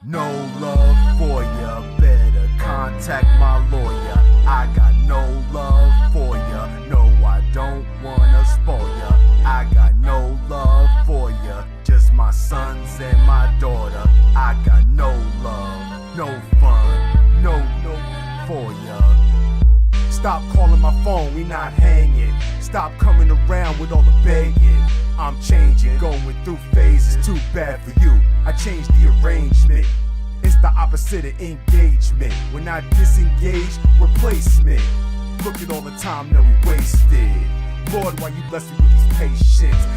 no love for ya, better contact my lawyer. I got no love for ya, no I don't wanna spoil ya. I got no love for ya, just my sons and my daughter. I got no love, no fun, no for ya. Stop calling my phone, we not hanging. Stop coming around with all the begging. I'm changing, going through phases, too bad for you. I changed the arrangement. It's the opposite of engagement. When I disengage, replacement. Look at all the time that we wasted. Lord, why you bless me with these patience?